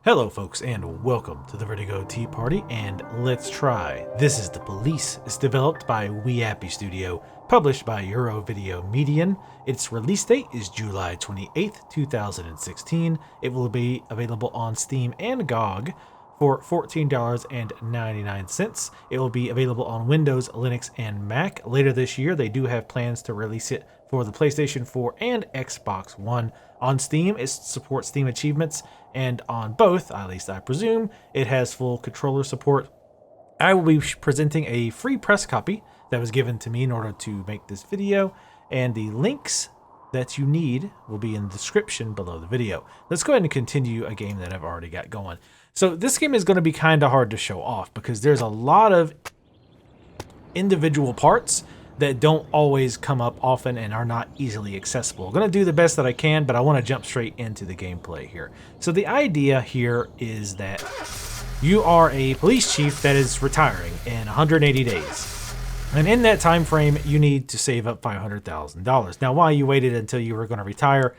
Hello folks and welcome to the Vertigo Tea Party and Let's Try. This is The Police. It's developed by We Happy Studio, published by Euro Video Median. Its release date is July 28th, 2016. It will be available on Steam and GOG for $14.99. It will be available on Windows, Linux, and Mac. Later this year, they do have plans to release it for the PlayStation 4 and Xbox One. On Steam, it supports Steam achievements, and on both, at least I presume, it has full controller support. I will be presenting a free press copy that was given to me in order to make this video, and the links that you need will be in the description below the video. Let's go ahead and continue a game that I've already got going. So this game is going to be kind of hard to show off because there's a lot of individual parts that don't always come up often and are not easily accessible. I'm going to do the best that I can, but I want to jump straight into the gameplay here. So the idea here is that you are a police chief that is retiring in 180 days. And in that time frame, you need to save up $500,000. Now, why you waited until you were going to retire,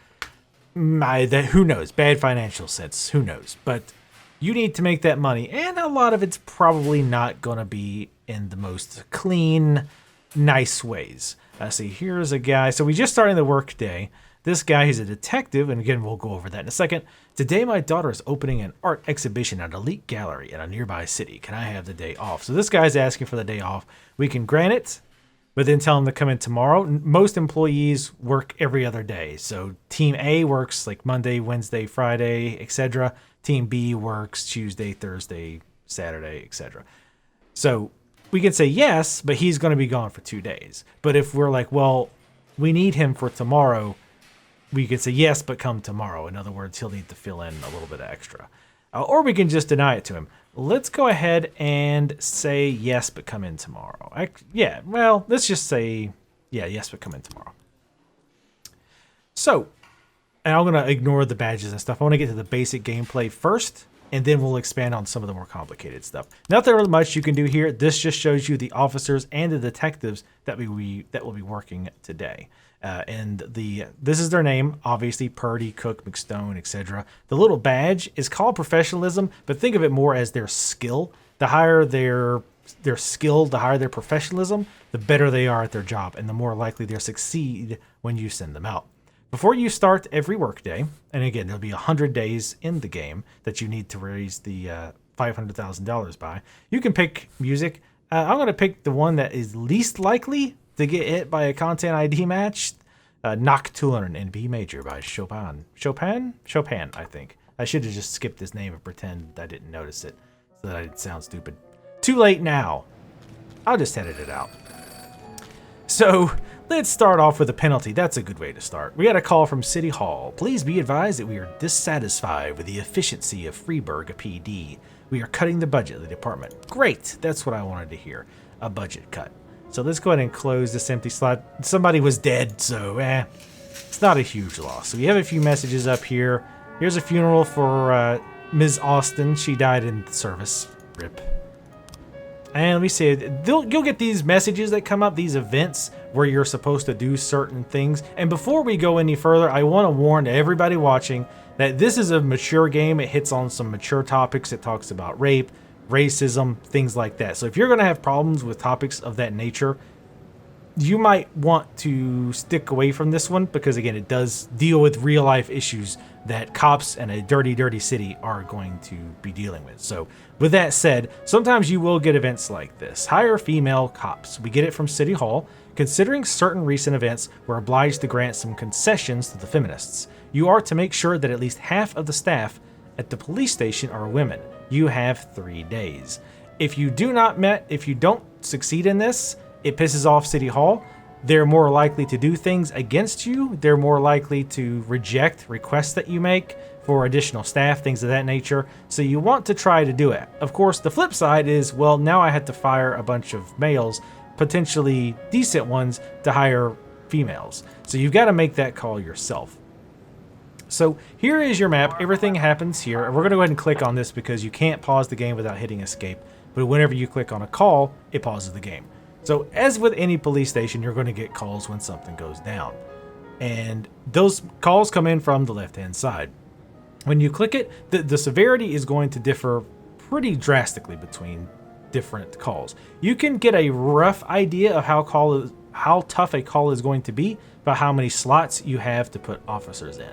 who knows? Bad financial sense, who knows? But you need to make that money, and a lot of it's probably not going to be in the most clean, nice ways. See, here's a guy. So we just started the work day. This guy, he's a detective, and again, we'll go over that in a second. Today, my daughter is opening an art exhibition at an elite gallery in a nearby city. Can I have the day off? So this guy's asking for the day off. We can grant it, but then tell him to come in tomorrow. Most employees work every other day. So Team A works like Monday, Wednesday, Friday, etc. Team B works Tuesday, Thursday, Saturday, etc. So we can say yes, but he's going to be gone for 2 days. But if we're like, well, we need him for tomorrow, we can say yes, but come tomorrow. In other words, he'll need to fill in a little bit extra. Or we can just deny it to him. Let's go ahead and say yes, but come in tomorrow. Let's just say, yes, but come in tomorrow. So, and I'm going to ignore the badges and stuff. I want to get to the basic gameplay first, and then we'll expand on some of the more complicated stuff. Not that really much you can do here. This just shows you the officers and the detectives that will be working today. This is their name, obviously: Purdy, Cook, McStone, etc. The little badge is called professionalism, but think of it more as their skill. The higher their skill, the higher their professionalism, the better they are at their job, and the more likely they'll succeed when you send them out. Before you start every workday, and again, there'll be 100 days in the game that you need to raise the $500,000 by, you can pick music. I'm going to pick the one that is least likely to get hit by a content ID match, Nocturne in B major by Chopin, I think. I should have just skipped his name and pretend I didn't notice it so that I didn't sound stupid. Too late now. I'll just edit it out. So let's start off with a penalty. That's a good way to start. We got a call from City Hall. Please be advised that we are dissatisfied with the efficiency of Freeburg PD. We are cutting the budget of the department. Great. That's what I wanted to hear. A budget cut. So let's go ahead and close this empty slot. Somebody was dead, so it's not a huge loss. So we have a few messages up here. Here's a funeral for Ms. Austin. She died in service. RIP. And let me see, you'll get these messages that come up, these events where you're supposed to do certain things. And before we go any further, I want to warn everybody watching that this is a mature game. It hits on some mature topics. It talks about rape, racism, things like that. So if you're going to have problems with topics of that nature, you might want to stick away from this one because, again, it does deal with real life issues that cops in a dirty, dirty city are going to be dealing with. So with that said, sometimes you will get events like this. Hire female cops. We get it from City Hall. Considering certain recent events, we're obliged to grant some concessions to the feminists. You are to make sure that at least half of the staff at the police station are women. You have 3 days. If you don't succeed in this, it pisses off City Hall. They're more likely to do things against you. They're more likely to reject requests that you make for additional staff, things of that nature. So you want to try to do it. Of course, the flip side is, well, now I had to fire a bunch of males, potentially decent ones, to hire females. So you've got to make that call yourself. So here is your map. Everything happens here. We're going to go ahead and click on this because you can't pause the game without hitting escape. But whenever you click on a call, it pauses the game. So as with any police station, you're going to get calls when something goes down. And those calls come in from the left-hand side. When you click it, the severity is going to differ pretty drastically between different calls. You can get a rough idea of how tough a call is going to be by how many slots you have to put officers in.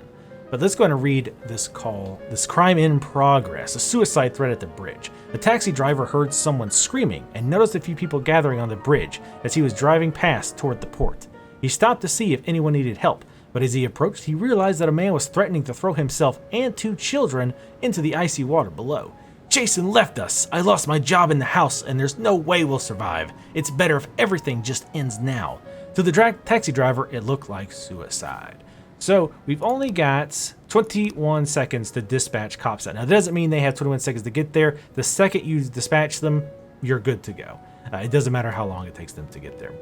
But let's go ahead and read this call. This crime in progress, a suicide threat at the bridge. The taxi driver heard someone screaming and noticed a few people gathering on the bridge as he was driving past toward the port. He stopped to see if anyone needed help, but as he approached, he realized that a man was threatening to throw himself and 2 children into the icy water below. Jason left us. I lost my job in the house and there's no way we'll survive. It's better if everything just ends now. To the taxi driver, it looked like suicide. So we've only got 21 seconds to dispatch cops out. Now, that doesn't mean they have 21 seconds to get there. The second you dispatch them, you're good to go. It doesn't matter how long it takes them to get there.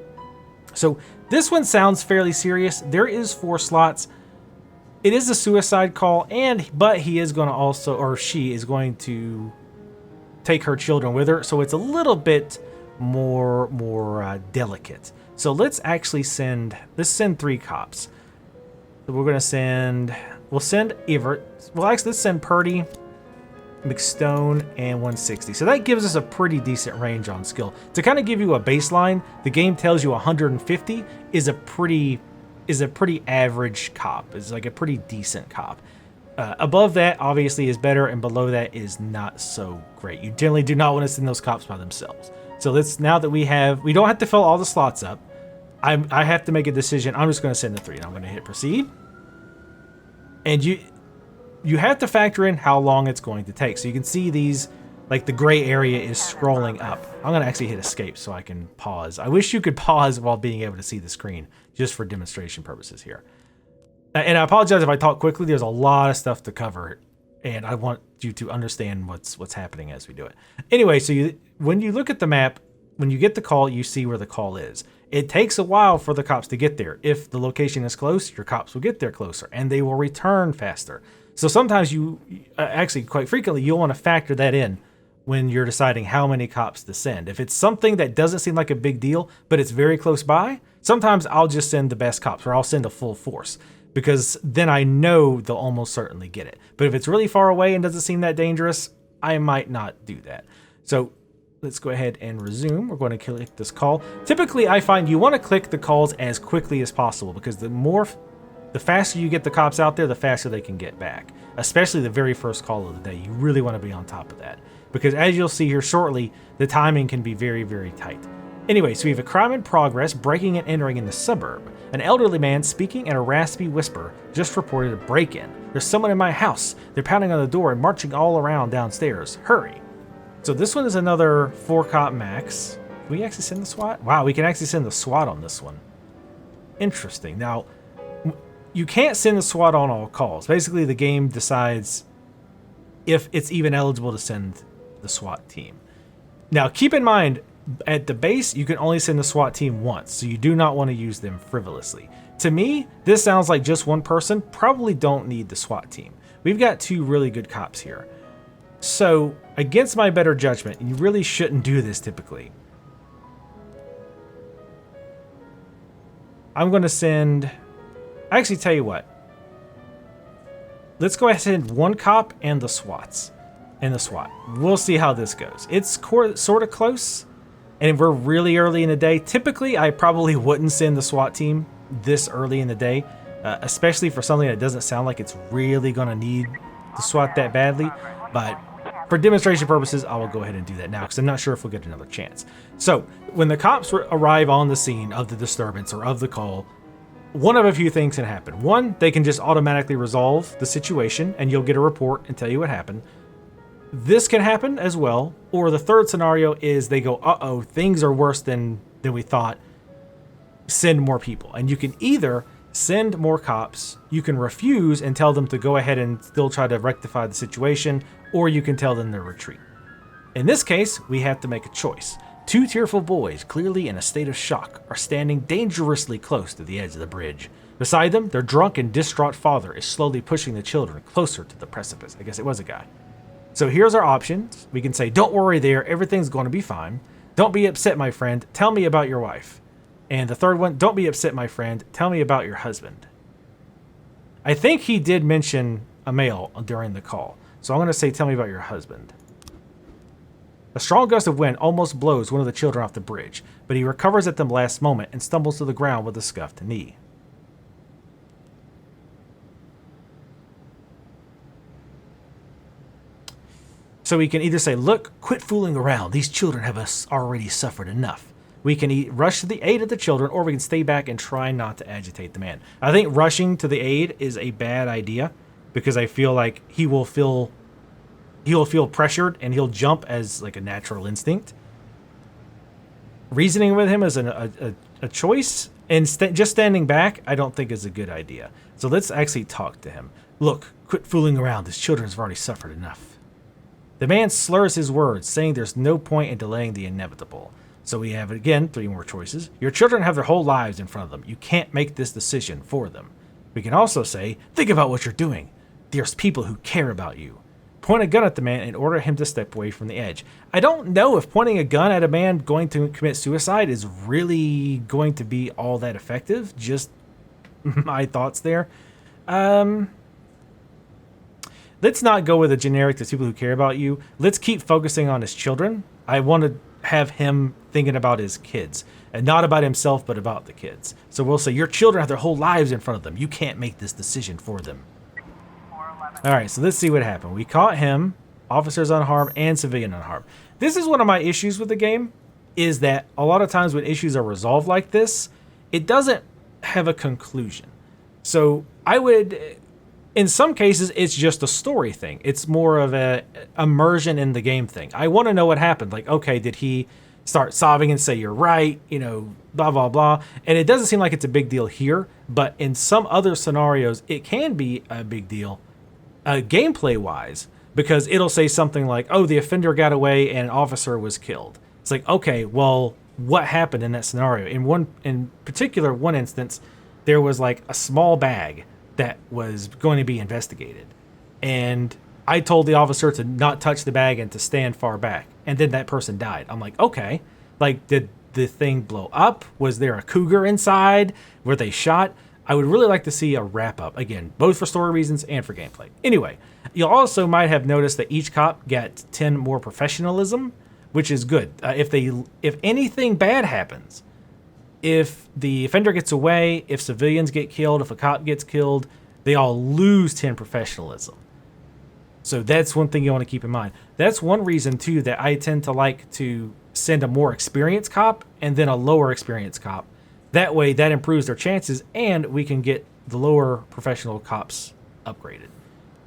So this one sounds fairly serious. There is 4 slots. It is a suicide call, but he is going to also, or she is going to take her children with her. So it's a little bit more delicate. So let's actually send 3 cops. So we're going to we'll send Everett. Well, actually, let's send Purdy, McStone, and 160. So that gives us a pretty decent range on skill. To kind of give you a baseline, the game tells you 150 is a pretty average cop. It's like a pretty decent cop. Above that, obviously, is better, and below that is not so great. You generally do not want to send those cops by themselves. So now that we don't have to fill all the slots up. I have to make a decision. I'm just going to send the 3, and I'm going to hit proceed. And you have to factor in how long it's going to take. So you can see these, like the gray area is scrolling up. I'm going to actually hit escape so I can pause. I wish you could pause while being able to see the screen, just for demonstration purposes here. And I apologize if I talk quickly. There's a lot of stuff to cover, and I want you to understand what's happening as we do it. Anyway, so when you look at the map, when you get the call, you see where the call is. It takes a while for the cops to get there. If the location is close, your cops will get there closer, and they will return faster. So sometimes actually quite frequently, you'll want to factor that in when you're deciding how many cops to send. If it's something that doesn't seem like a big deal, but it's very close by, sometimes I'll just send the best cops, or I'll send a full force, because then I know they'll almost certainly get it. But if it's really far away and doesn't seem that dangerous, I might not do that. So let's go ahead and resume. We're going to click this call. Typically, I find you want to click the calls as quickly as possible, because the faster you get the cops out there, the faster they can get back. Especially the very first call of the day. You really want to be on top of that, because as you'll see here shortly, the timing can be very, very tight. Anyway, so we have a crime in progress, breaking and entering in the suburb. An elderly man speaking in a raspy whisper just reported a break-in. There's someone in my house. They're pounding on the door and marching all around downstairs. Hurry. So this one is another 4 cop max. Can we actually send the SWAT? Wow, we can actually send the SWAT on this one. Interesting. Now, you can't send the SWAT on all calls. Basically, the game decides if it's even eligible to send the SWAT team. Now, keep in mind, at the base, you can only send the SWAT team once, so you do not want to use them frivolously. To me, this sounds like just one person. Probably don't need the SWAT team. We've got 2 really good cops here. So, against my better judgment, you really shouldn't do this typically. I'm going to send... Actually, tell you what. Let's go ahead and send 1 cop and the SWATs. And the SWAT. We'll see how this goes. It's sort of close, and we're really early in the day. Typically, I probably wouldn't send the SWAT team this early in the day, especially for something that doesn't sound like it's really going to need the SWAT that badly. But for demonstration purposes, I will go ahead and do that now, because I'm not sure if we'll get another chance. So, when the cops arrive on the scene of the disturbance or of the call, one of a few things can happen. 1, they can just automatically resolve the situation, and you'll get a report and tell you what happened. This can happen as well, or the third scenario is they go, uh-oh, things are worse than we thought. Send more people. And you can either send more cops, you can refuse and tell them to go ahead and still try to rectify the situation, or you can tell them to retreat. In this case, we have to make a choice. 2 tearful boys, clearly in a state of shock, are standing dangerously close to the edge of the bridge. Beside them, their drunk and distraught father is slowly pushing the children closer to the precipice. I guess it was a guy. So here's our options. We can say, don't worry there, everything's going to be fine. Don't be upset, my friend. Tell me about your wife. And the third one, don't be upset, my friend. Tell me about your husband. I think he did mention a male during the call. So I'm going to say, tell me about your husband. A strong gust of wind almost blows one of the children off the bridge, but he recovers at the last moment and stumbles to the ground with a scuffed knee. So we can either say, look, quit fooling around. These children have already suffered enough. We can rush to the aid of the children, or we can stay back and try not to agitate the man. I think rushing to the aid is a bad idea because I feel like he will feel pressured and he'll jump as like a natural instinct. Reasoning with him is a choice, and just standing back I don't think is a good idea. So let's actually talk to him. Look, quit fooling around. These children have already suffered enough. The man slurs his words, saying there's no point in delaying the inevitable. So we have, again, 3 more choices. Your children have their whole lives in front of them. You can't make this decision for them. We can also say, think about what you're doing. There's people who care about you. Point a gun at the man and order him to step away from the edge. I don't know if pointing a gun at a man going to commit suicide is really going to be all that effective. Just my thoughts there. Let's not go with a generic to people who care about you. Let's keep focusing on his children. I want to have him thinking about his kids, and not about himself, but about the kids. So we'll say, your children have their whole lives in front of them. You can't make this decision for them. All right, so let's see what happened. We caught him, officers unharmed and civilian unharmed. This is one of my issues with the game, is that a lot of times when issues are resolved like this, it doesn't have a conclusion. So I would, in some cases, it's just a story thing. It's more of a immersion in the game thing. I want to know what happened. Like, okay, did he start sobbing and say, you're right, blah, blah, blah. And it doesn't seem like it's a big deal here, but in some other scenarios, it can be a big deal. Gameplay-wise, because it'll say something like, oh, the offender got away and an officer was killed. It's like, okay, well, what happened in that scenario? In particular, one instance, there was like a small bag that was going to be investigated. And I told the officer to not touch the bag and to stand far back. And then that person died. I'm like, okay, like, did the thing blow up? Was there a cougar inside? Were they shot? I would really like to see a wrap-up, again, both for story reasons and for gameplay. Anyway, you also might have noticed that each cop got 10 more professionalism, which is good. If anything bad happens, if the offender gets away, if civilians get killed, if a cop gets killed, they all lose 10 professionalism. So that's one thing you want to keep in mind. That's one reason, too, that I tend to like to send a more experienced cop and then a lower experienced cop. That way, that improves their chances, and we can get the lower professional cops upgraded.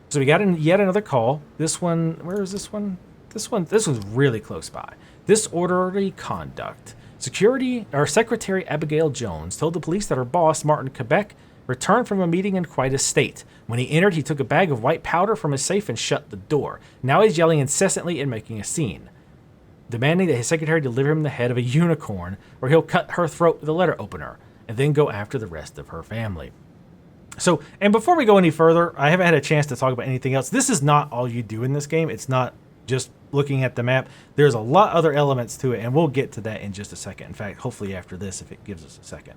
So we got yet another call. This one, where is this one? This one's really close by. Disorderly conduct. Secretary Abigail Jones told the police that her boss, Martin Quebec, returned from a meeting in quite a state. When he entered, he took a bag of white powder from his safe and shut the door. Now he's yelling incessantly and making a scene, demanding that his secretary deliver him the head of a unicorn, or he'll cut her throat with a letter opener, and then go after the rest of her family. So, and before we go any further, I haven't had a chance to talk about anything else. This is not all you do in this game. It's not just looking at the map. There's a lot other elements to it, and we'll get to that in just a second. In fact, hopefully after this, if it gives us a second.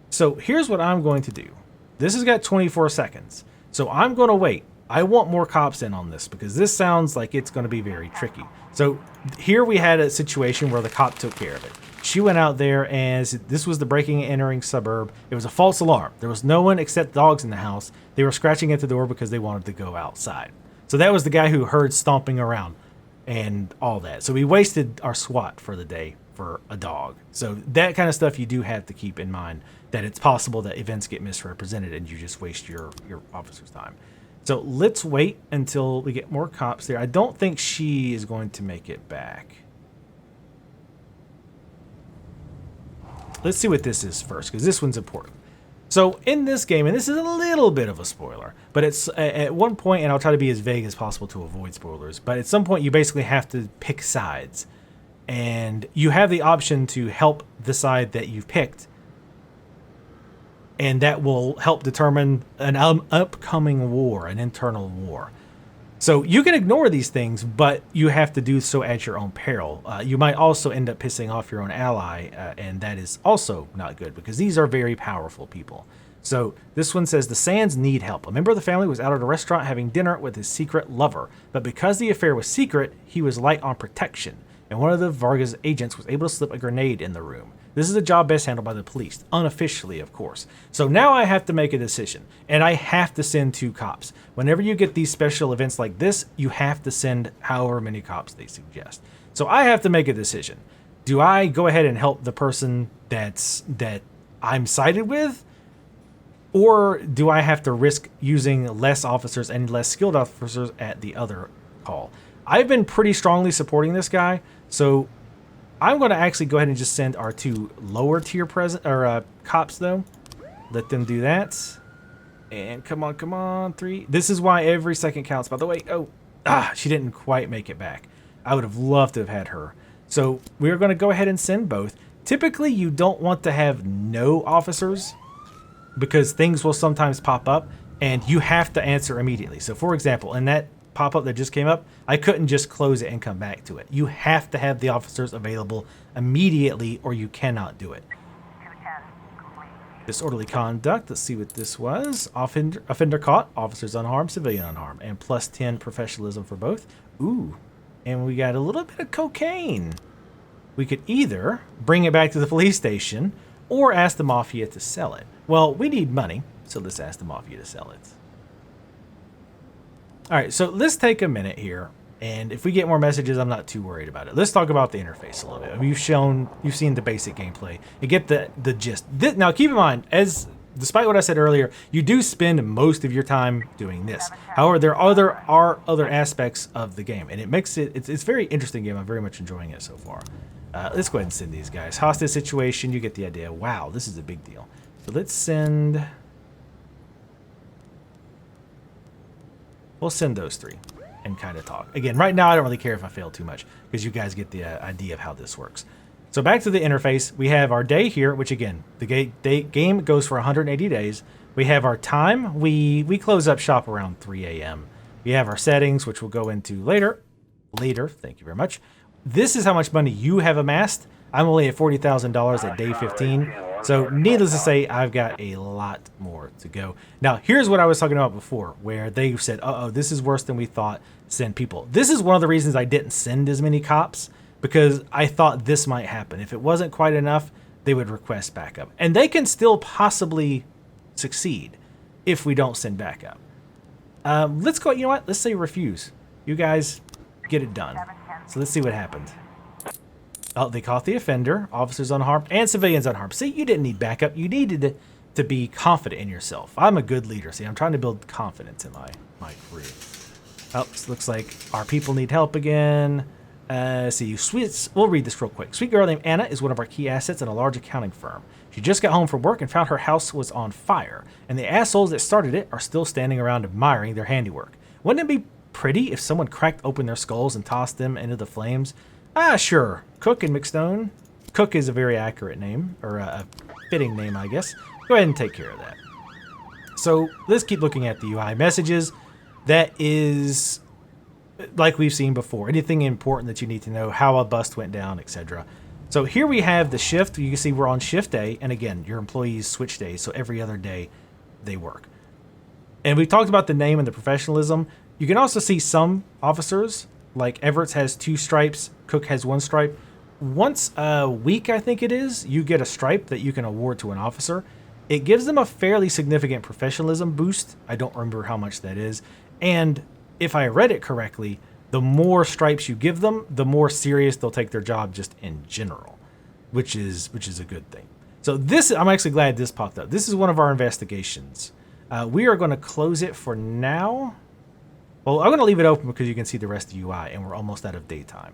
So here's what I'm going to do. This has got 24 seconds. So I'm going to wait. I want more cops in on this because this sounds like it's going to be very tricky. So here we had a situation where the cop took care of it. She went out there, and this was the breaking and entering suburb. It was a false alarm. There was no one except dogs in the house. They were scratching at the door because they wanted to go outside. So that was the guy who heard stomping around and all that. So we wasted our SWAT for the day for a dog. So that kind of stuff you do have to keep in mind, that it's possible that events get misrepresented and you just waste your officer's time. So let's wait until we get more cops there. I don't think she is going to make it back. Let's see what this is first, because this one's important. So in this game, and this is a little bit of a spoiler, but it's at one point, and I'll try to be as vague as possible to avoid spoilers, but at some point you basically have to pick sides. And you have the option to help the side that you've picked, and that will help determine an upcoming war, an internal war. So you can ignore these things, but you have to do so at your own peril. You might also end up pissing off your own ally, and that is also not good because these are very powerful people. So this one says the Sands need help. A member of the family was out at a restaurant having dinner with his secret lover, but because the affair was secret, he was light on protection, and one of the Vargas agents was able to slip a grenade in the room. This is a job best handled by the police, unofficially, of course. So now I have to make a decision, and I have to send 2 cops. Whenever you get these special events like this, you have to send however many cops they suggest. So I have to make a decision. Do I go ahead and help the person that I'm sided with? Or do I have to risk using less officers and less skilled officers at the other call? I've been pretty strongly supporting this guy, so I'm going to actually go ahead and just send our 2 lower tier cops, though. Let them do that. And come on, 3. This is why every second counts, by the way. She didn't quite make it back. I would have loved to have had her. So we're going to go ahead and send both. Typically, you don't want to have no officers because things will sometimes pop up and you have to answer immediately. So for example, in that pop-up that just came up, I couldn't just close it and come back to it. You have to have the officers available immediately or you cannot do it. Disorderly conduct, let's see what this was. Offender caught, officers unharmed, civilian unharmed, and plus 10 professionalism for both. Ooh, and we got a little bit of cocaine. We could either bring it back to the police station or ask the mafia to sell it. Well, we need money, so let's ask the mafia to sell it. All right, so let's take a minute here, and if we get more messages, I'm not too worried about it. Let's talk about the interface a little bit. You've seen the basic gameplay. You get the gist. Now, keep in mind, despite what I said earlier, you do spend most of your time doing this. However, there are other aspects of the game, and it makes it's a very interesting game. I'm very much enjoying it so far. Let's go ahead and send these guys. Hostage situation, you get the idea. Wow, this is a big deal. So let's send... We'll send those 3 and kind of talk. Again, right now I don't really care if I fail too much because you guys get the idea of how this works. So back to the interface, we have our day here, which again, the game goes for 180 days. We have our time. We close up shop around 3 a.m. We have our settings, which we'll go into later. Thank you very much. This is how much money you have amassed. I'm only at $40,000 at day 15. So needless to say, I've got a lot more to go. Now, here's what I was talking about before, where they said, uh-oh, this is worse than we thought, send people. This is one of the reasons I didn't send as many cops, because I thought this might happen. If it wasn't quite enough, they would request backup. And they can still possibly succeed if we don't send backup. Let's go, you know what? Let's say refuse. You guys get it done. So let's see what happened. Oh, they caught the offender, officers unharmed, and civilians unharmed. See, you didn't need backup. You needed to be confident in yourself. I'm a good leader. See, I'm trying to build confidence in my crew. Oh, this looks like our people need help again. We'll read this real quick. Sweet girl named Anna is one of our key assets in a large accounting firm. She just got home from work and found her house was on fire, and the assholes that started it are still standing around admiring their handiwork. Wouldn't it be pretty if someone cracked open their skulls and tossed them into the flames? Sure. Cook and McStone. Cook is a very accurate name, or a fitting name, I guess. Go ahead and take care of that. So let's keep looking at the UI messages. That is, like we've seen before, anything important that you need to know, how a bust went down, etc. So here we have the shift. You can see we're on shift day, and again, your employees switch days, so every other day they work. And we talked about the name and the professionalism. You can also see some officers, like Everett's has 2 stripes, Cook has 1 stripe. Once a week, I think it is, you get a stripe that you can award to an officer. It gives them a fairly significant professionalism boost. I don't remember how much that is. And if I read it correctly, the more stripes you give them, the more serious they'll take their job just in general, which is a good thing. So this, I'm actually glad this popped up. This is one of our investigations. We are going to close it for now. Well, I'm going to leave it open because you can see the rest of the UI, and we're almost out of daytime.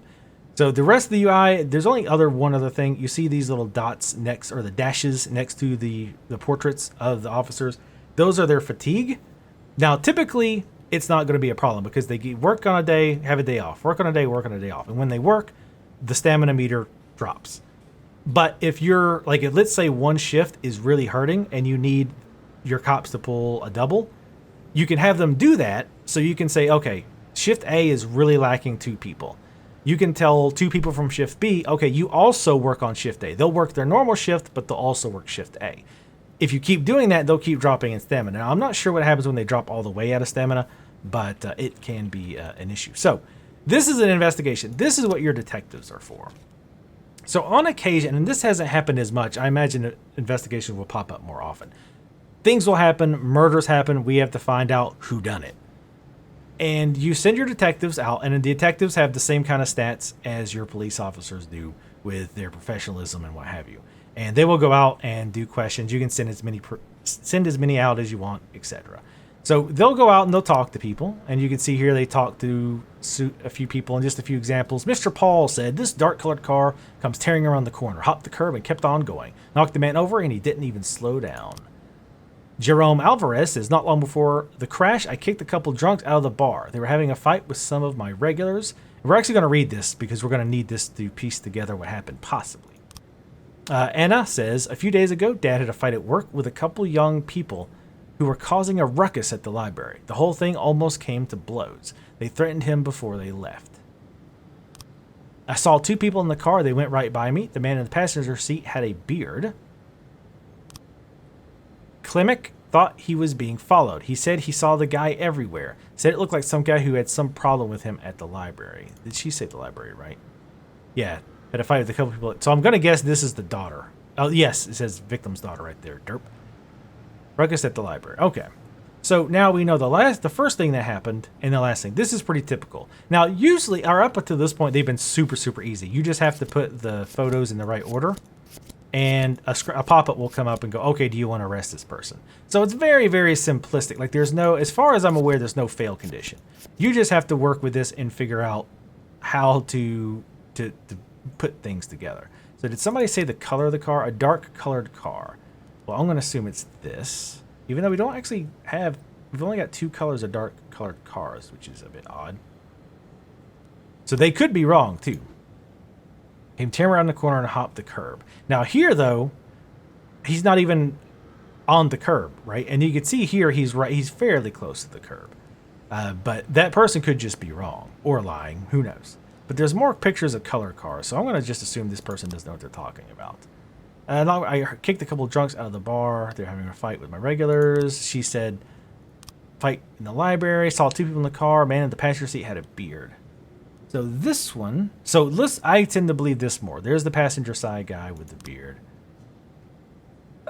So the rest of the UI, there's only one other thing. You see these little dots next, or the dashes next to the portraits of the officers. Those are their fatigue. Now, typically, it's not going to be a problem because they work on a day, have a day off. Work on a day, work on a day off. And when they work, the stamina meter drops. But if you're, like, let's say one shift is really hurting and you need your cops to pull a double, you can have them do that. So you can say, okay, shift A is really lacking 2 people. You can tell 2 people from shift B, okay, you also work on shift A. They'll work their normal shift, but they'll also work shift A. if you keep doing that, they'll keep dropping in stamina. Now, I'm not sure what happens when they drop all the way out of stamina, but it can be an issue. So this is an investigation. This is what your detectives are for. So on occasion, and this hasn't happened as much, I imagine investigations will pop up more often. Things will happen, murders happen, we have to find out who done it. And you send your detectives out, and the detectives have the same kind of stats as your police officers do with their professionalism and what have you. And they will go out and do questions. You can send as many out as you want, etc. So they'll go out and they'll talk to people, and you can see here they talk to a few people, and just a few examples. Mr. Paul said, this dark-colored car comes tearing around the corner, hopped the curb and kept on going. Knocked the man over, and he didn't even slow down. Jerome Alvarez says, not long before the crash, I kicked a couple drunks out of the bar. They were having a fight with some of my regulars. We're actually going to read this because we're going to need this to piece together what happened, possibly. Anna says, a few days ago, Dad had a fight at work with a couple young people who were causing a ruckus at the library. The whole thing almost came to blows. They threatened him before they left. I saw two people in the car. They went right by me. The man in the passenger seat had a beard. Klimek thought he was being followed. He said he saw the guy everywhere. Said it looked like some guy who had some problem with him at the library. Did she say the library, right? Yeah, had a fight with a couple people. So I'm going to guess this is the daughter. Oh, yes, it says victim's daughter right there. Derp. Ruckus at the library. Okay. So now we know the first thing that happened and the last thing. This is pretty typical. Now, usually, or up until this point, they've been super, super easy. You just have to put the photos in the right order, and a pop-up will come up and go, okay, do you want to arrest this person? So it's very, very simplistic. Like, there's no, as far as I'm aware, there's no fail condition. You just have to work with this and figure out how to put things together. So did somebody say the color of the car? A dark colored car. Well, I'm going to assume it's this, even though we don't actually have, we've only got two colors of dark colored cars, which is a bit odd. So they could be wrong too. Came tearing around the corner and hopped the curb. Now here though, he's not even on the curb, right? And you can see here he's right, he's fairly close to the curb. But that person could just be wrong or lying, who knows? But there's more pictures of color cars, so I'm going to just assume this person doesn't know what they're talking about. And I kicked a couple drunks out of the bar. They're having a fight with my regulars. She said, fight in the library. Saw two people in the car. Man in the passenger seat had a beard. So this one, I tend to believe this more. There's the passenger side guy with the beard.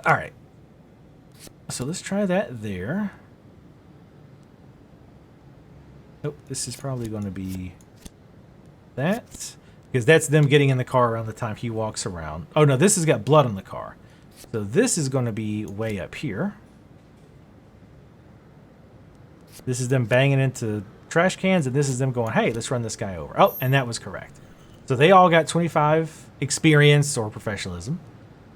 All right. So let's try that there. Nope, this is probably going to be that. Because that's them getting in the car around the time he walks around. Oh no, this has got blood on the car. So this is going to be way up here. This is them banging into trash cans, and this is them going, hey, let's run this guy over. Oh, and that was correct. So they all got 25 experience or professionalism.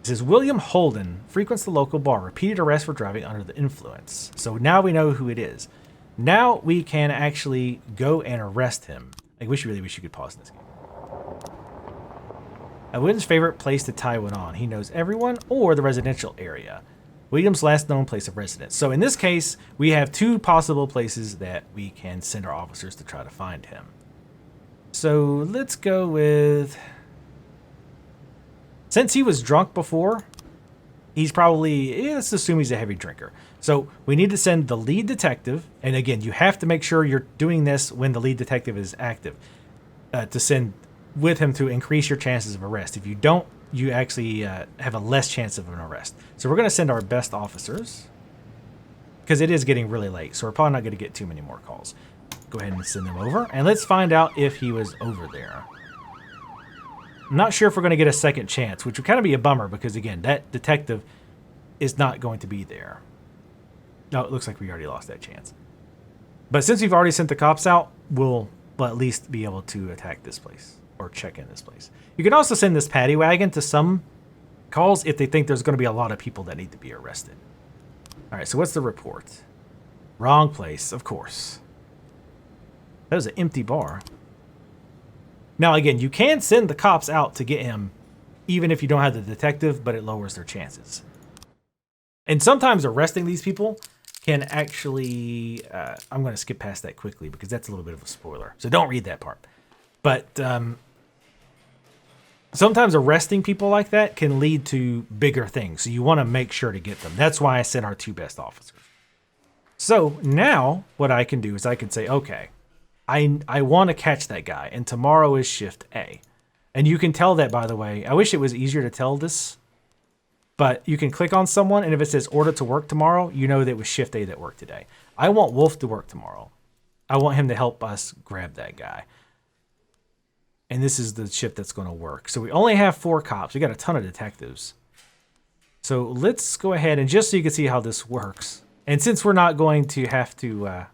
It says, William Holden frequents the local bar. Repeated arrest for driving under the influence. So now we know who it is. Now we can actually go and arrest him. I really wish you could pause this game. William's favorite place to tie one on. He knows everyone or the residential area. William's last known place of residence. So in this case, we have two possible places that we can send our officers to try to find him. So let's go with... Since he was drunk before, he's probably... let's assume he's a heavy drinker. So we need to send the lead detective. And again, you have to make sure you're doing this when the lead detective is active. To send with him to increase your chances of arrest. If you don't, you actually have a less chance of an arrest. So we're going to send our best officers because it is getting really late. So we're probably not going to get too many more calls. Go ahead and send them over, and let's find out if he was over there. I'm not sure if we're going to get a second chance, which would kind of be a bummer because, again, that detective is not going to be there. No, it looks like we already lost that chance. But since we've already sent the cops out, we'll at least be able to attack this place. Or check in this place. You can also send this paddy wagon to some calls if they think there's going to be a lot of people that need to be arrested. All right, so what's the report? Wrong place, of course. That was an empty bar. Now, again, you can send the cops out to get him, even if you don't have the detective, but it lowers their chances. And sometimes arresting these people can actually... I'm going to skip past that quickly because that's a little bit of a spoiler. So don't read that part. But... sometimes arresting people like that can lead to bigger things. So you want to make sure to get them. That's why I sent our 2 best officers. So now what I can do is I can say, okay, I want to catch that guy, and tomorrow is shift A. And you can tell that, by the way. I wish it was easier to tell this, but you can click on someone, and if it says order to work tomorrow, you know that it was shift A that worked today. I want Wolf to work tomorrow. I want him to help us grab that guy. And this is the shift that's going to work. So we only have 4 cops. We got a ton of detectives. So let's go ahead, and just so you can see how this works, and since we're not going to have to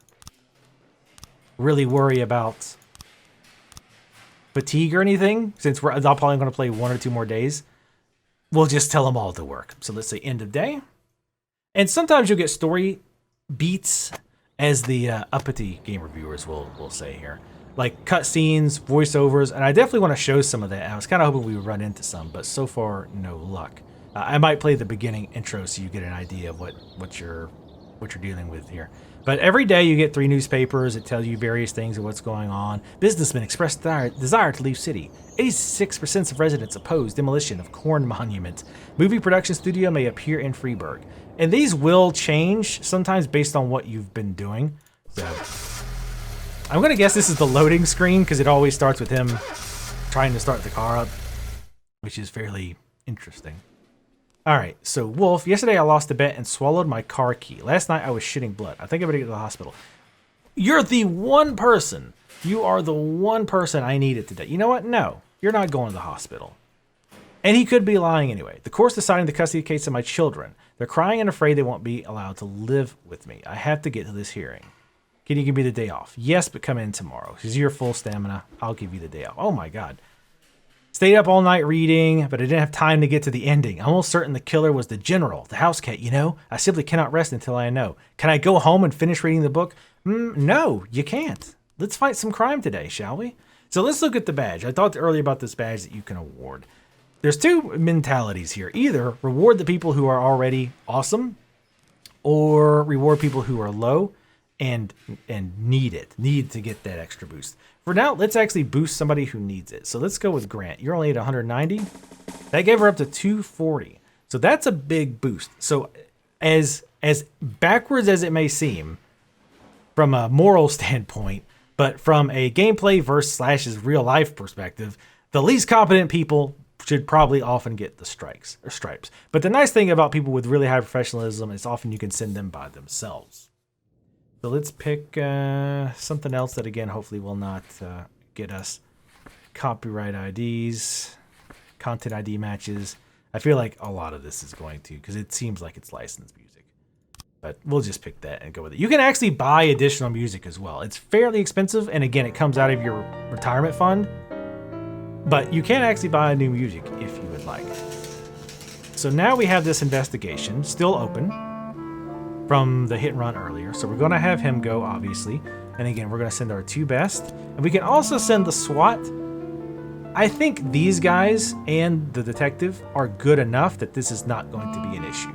really worry about fatigue or anything, since I'm probably going to play 1 or 2 more days, we'll just tell them all to work. So let's say end of day. And sometimes you'll get story beats, as the uppity game reviewers will say here. Like cutscenes, voiceovers, and I definitely want to show some of that. I was kind of hoping we would run into some, but so far, no luck. I might play the beginning intro so you get an idea of what you're dealing with here. But every day you get 3 newspapers that tell you various things of what's going on. Businessmen express desire to leave city. 86% of residents oppose demolition of corn monument. Movie production studio may appear in Freeburg. And these will change sometimes based on what you've been doing. So I'm going to guess this is the loading screen because it always starts with him trying to start the car up, which is fairly interesting. All right, so Wolf, yesterday I lost a bet and swallowed my car key. Last night I was shitting blood. I think I better get to the hospital. You're the one person. You are the one person I needed today. You know what? No, you're not going to the hospital. And he could be lying anyway. The court's deciding the custody case of my children. They're crying and afraid they won't be allowed to live with me. I have to get to this hearing. Can you give me the day off? Yes, but come in tomorrow. Because you're full stamina. I'll give you the day off. Oh my God. Stayed up all night reading, but I didn't have time to get to the ending. I'm almost certain the killer was the general, the house cat, you know? I simply cannot rest until I know. Can I go home and finish reading the book? No, you can't. Let's fight some crime today, shall we? So let's look at the badge. I talked earlier about this badge that you can award. There's 2 mentalities here. Either reward the people who are already awesome, or reward people who are low and need to get that extra boost. For now, let's actually boost somebody who needs it. So let's go with Grant. You're only at 190. That gave her up to 240. So that's a big boost. So as backwards as it may seem from a moral standpoint, but from a gameplay versus / real life perspective, the least competent people should probably often get the stripes. But the nice thing about people with really high professionalism is often you can send them by themselves. So let's pick something else that, again, hopefully will not get us copyright IDs, content ID matches. I feel like a lot of this is going to, because it seems like it's licensed music. But we'll just pick that and go with it. You can actually buy additional music as well. It's fairly expensive, and again, it comes out of your retirement fund. But you can actually buy new music if you would like. So now we have this investigation still open from the hit and run earlier. So we're going to have him go, obviously. And again, we're going to send our 2 best. And we can also send the SWAT. I think these guys and the detective are good enough that this is not going to be an issue.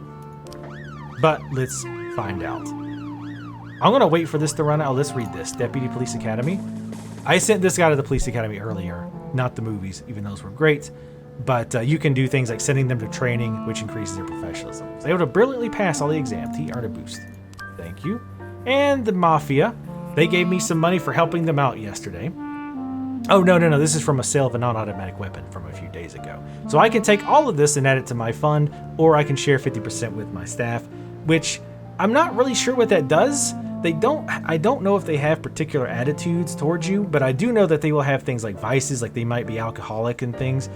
But let's find out. I'm going to wait for this to run out. Let's read this. Deputy Police Academy. I sent this guy to the police academy earlier, not the movies, even those were great. But you can do things like sending them to training, which increases their professionalism. So able to brilliantly pass all the exams. He earned a boost. Thank you. And the Mafia. They gave me some money for helping them out yesterday. Oh, no. This is from a sale of a non-automatic weapon from a few days ago. So I can take all of this and add it to my fund, or I can share 50% with my staff, which I'm not really sure what that does. I don't know if they have particular attitudes towards you, but I do know that they will have things like vices, like they might be alcoholic and things.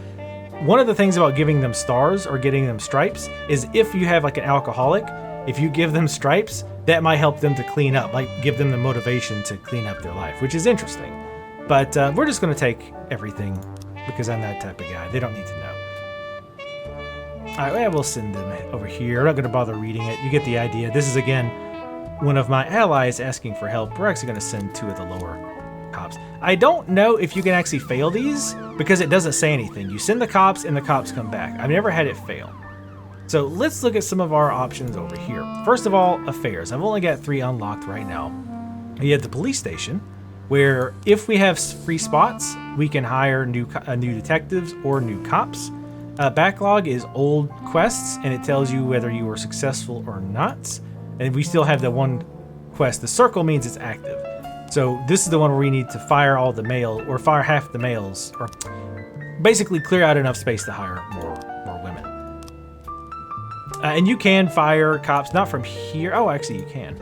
One of the things about giving them stars or getting them stripes is if you have like an alcoholic, if you give them stripes, that might help them to clean up, like give them the motivation to clean up their life, which is interesting. But we're just going to take everything because I'm that type of guy. They don't need to know. All right, well, we'll send them over here. I'm not going to bother reading it. You get the idea. This is, again, one of my allies asking for help. We're actually going to send 2 of the lower cops. I don't know if you can actually fail these because it doesn't say anything. You send the cops and the cops come back. I've never had it fail. So let's look at some of our options over here. First of all, affairs. I've only got 3 unlocked right now. You have the police station, where if we have free spots, we can hire new detectives or new cops. Backlog is old quests, and it tells you whether you were successful or not. And we still have the one quest. The circle means it's active. So this is the one where we need to fire all the male, or fire half the males, or basically clear out enough space to hire more women. And you can fire cops, not from here. Oh, actually you can.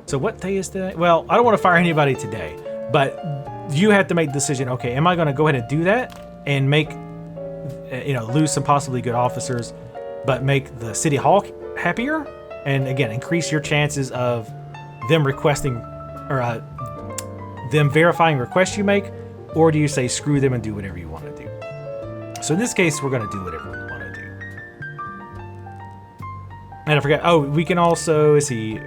So what day is today? Well, I don't want to fire anybody today, but you have to make the decision. Okay, am I going to go ahead and do that and make, lose some possibly good officers, but make the city hall happier? And again, increase your chances of them requesting or them verifying requests you make, or do you say screw them and do whatever you want to do? So in this case, we're going to do whatever we want to do. And I forgot, we can also, let's see, we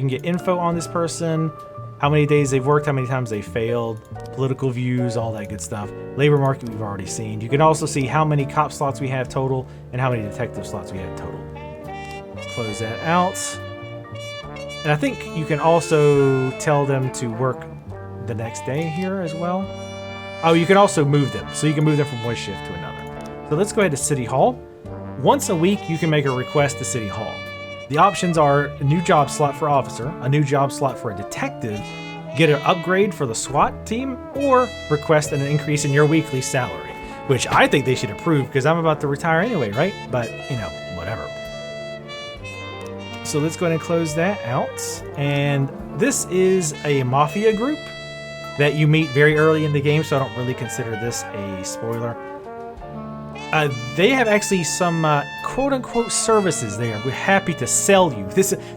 can get info on this person, how many days they've worked, how many times they failed, political views, all that good stuff. Labor market we've already seen. You can also see how many cop slots we have total and how many detective slots we have total. Close that out. And I think you can also tell them to work the next day here as well. Oh, you can also move them. So you can move them from one shift to another. So let's go ahead to City Hall. Once a week, you can make a request to City Hall. The options are a new job slot for officer, a new job slot for a detective, get an upgrade for the SWAT team, or request an increase in your weekly salary, which I think they should approve because I'm about to retire anyway, right? But, whatever. So let's go ahead and close that out. And this is a mafia group that you meet very early in the game, so I don't really consider this a spoiler. They have actually some quote-unquote services there. We're happy to sell you.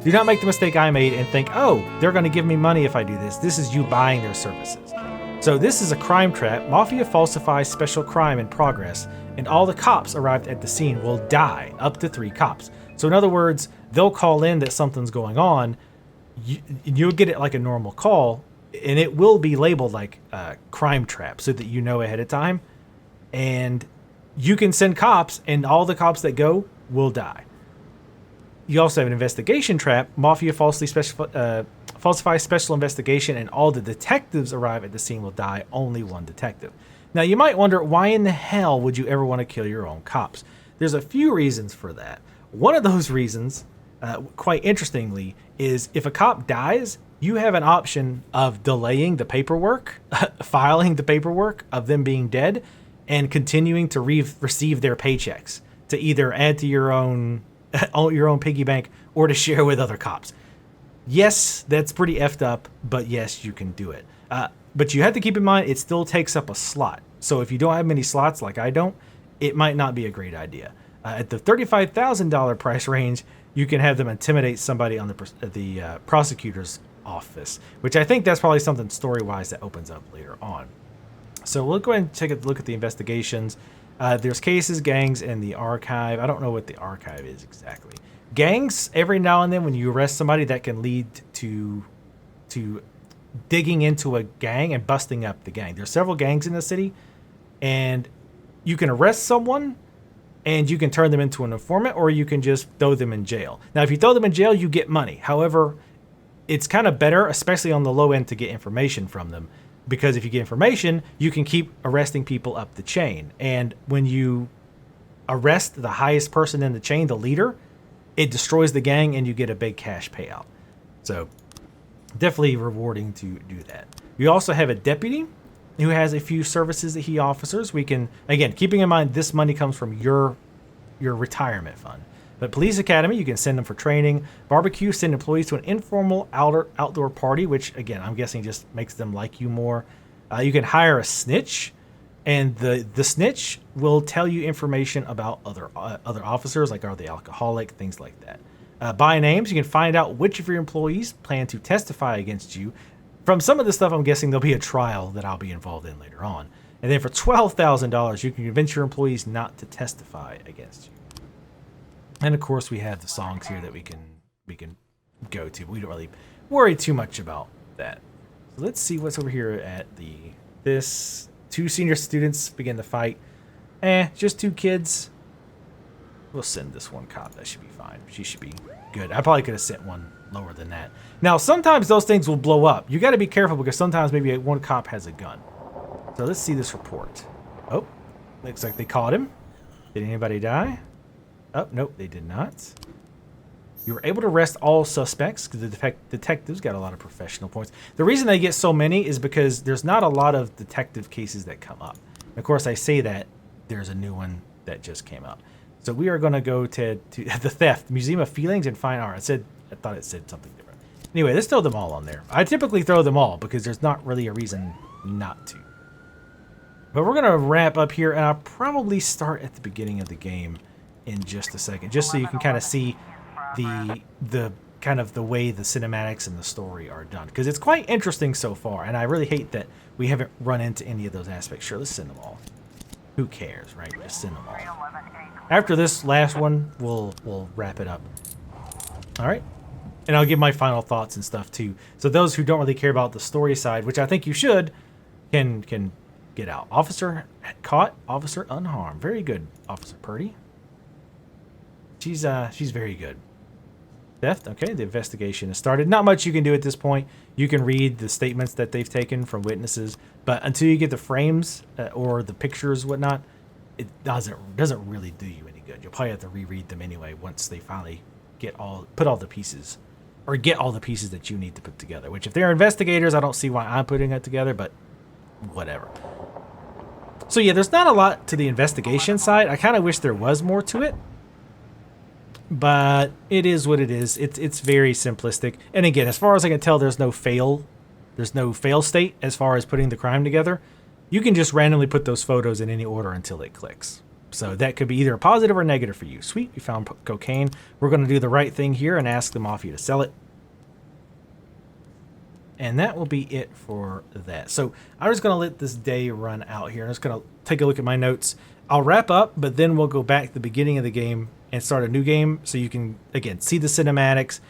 Do not make the mistake I made and think, oh, they're going to give me money if I do this. This is you buying their services. So this is a crime trap. Mafia falsifies special crime in progress, and all the cops arrived at the scene will die, up to 3 cops. So in other words, they'll call in that something's going on. You'll get it like a normal call, and it will be labeled like a crime trap so that you know ahead of time. And you can send cops, and all the cops that go will die. You also have an investigation trap. Mafia falsifies special investigation, and all the detectives arrive at the scene will die. Only one detective. Now, you might wonder, why in the hell would you ever want to kill your own cops? There's a few reasons for that. One of those reasons, quite interestingly, is if a cop dies, you have an option of delaying the paperwork, filing the paperwork of them being dead, and continuing to receive their paychecks to either add to your own piggy bank or to share with other cops. Yes, that's pretty effed up, but yes, you can do it. But you have to keep in mind, it still takes up a slot. So if you don't have many slots like I don't, it might not be a great idea. At the $35,000 price range, you can have them intimidate somebody on the prosecutor's office, which I think that's probably something story-wise that opens up later on. So we'll go ahead and take a look at the investigations. There's cases, gangs, and the archive. I don't know what the archive is exactly. Gangs, every now and then when you arrest somebody, that can lead to digging into a gang and busting up the gang. There's several gangs in the city, and you can arrest someone and you can turn them into an informant, or you can just throw them in jail. Now, if you throw them in jail, you get money. However, it's kind of better, especially on the low end, to get information from them. Because if you get information, you can keep arresting people up the chain. And when you arrest the highest person in the chain, the leader, it destroys the gang and you get a big cash payout. So definitely rewarding to do that. We also have a deputy who has a few services that he offers. We can, again, keeping in mind this money comes from your retirement fund. But Police Academy, you can send them for training. Barbecue, send employees to an informal outdoor party, which, again, I'm guessing just makes them like you more. You can hire a snitch, and the snitch will tell you information about other officers, like are they alcoholic, things like that. By names, you can find out which of your employees plan to testify against you. From some of this stuff, I'm guessing there'll be a trial that I'll be involved in later on. And then for $12,000, you can convince your employees not to testify against you. And of course, we have the songs here that we can go to. We don't really worry too much about that. So let's see what's over here at this. 2 senior students begin the fight. Just 2 kids. We'll send this one cop. That should be fine. She should be good. I probably could have sent one lower than that. Now, sometimes those things will blow up. You got to be careful because sometimes maybe one cop has a gun. So let's see this report. Oh, looks like they caught him. Did anybody die? Oh, nope, they did not. You were able to arrest all suspects because the detectives got a lot of professional points. The reason they get so many is because there's not a lot of detective cases that come up. And of course, I say that there's a new one that just came up. So we are going to go to the theft, Museum of Feelings and Fine Art. I thought it said something different. Anyway, let's throw them all on there. I typically throw them all because there's not really a reason not to. But we're going to wrap up here, and I'll probably start at the beginning of the game in just a second, just so you can kind of see the kind of the way the cinematics and the story are done, because it's quite interesting so far, and I really hate that we haven't run into any of those aspects. Sure, let's send them all. Who cares, right? Just send them all. After this last one, we'll wrap it up. All right, and I'll give my final thoughts and stuff too. So those who don't really care about the story side, which I think you should, can get out. Officer caught, officer unharmed. Very good, Officer Purdy. She's very good. Theft. Okay, the investigation has started. Not much you can do at this point. You can read the statements that they've taken from witnesses, but until you get the frames or the pictures, whatnot, it doesn't really do you any good. You'll probably have to reread them anyway once they finally get all the pieces that you need to put together. Which, if they're investigators, I don't see why I'm putting it together, but whatever. So yeah, there's not a lot to the investigation side. I kind of wish there was more to it. But it is what it is. It's very simplistic. And again, as far as I can tell, there's no fail state as far as putting the crime together. You can just randomly put those photos in any order until it clicks. So that could be either a positive or negative for you. Sweet, you found cocaine. We're going to do the right thing here and ask them off you to sell it. And that will be it for that. So I'm just going to let this day run out here. I'm just going to take a look at my notes. I'll wrap up, but then we'll go back to the beginning of the game and start a new game so you can, again, see the cinematics,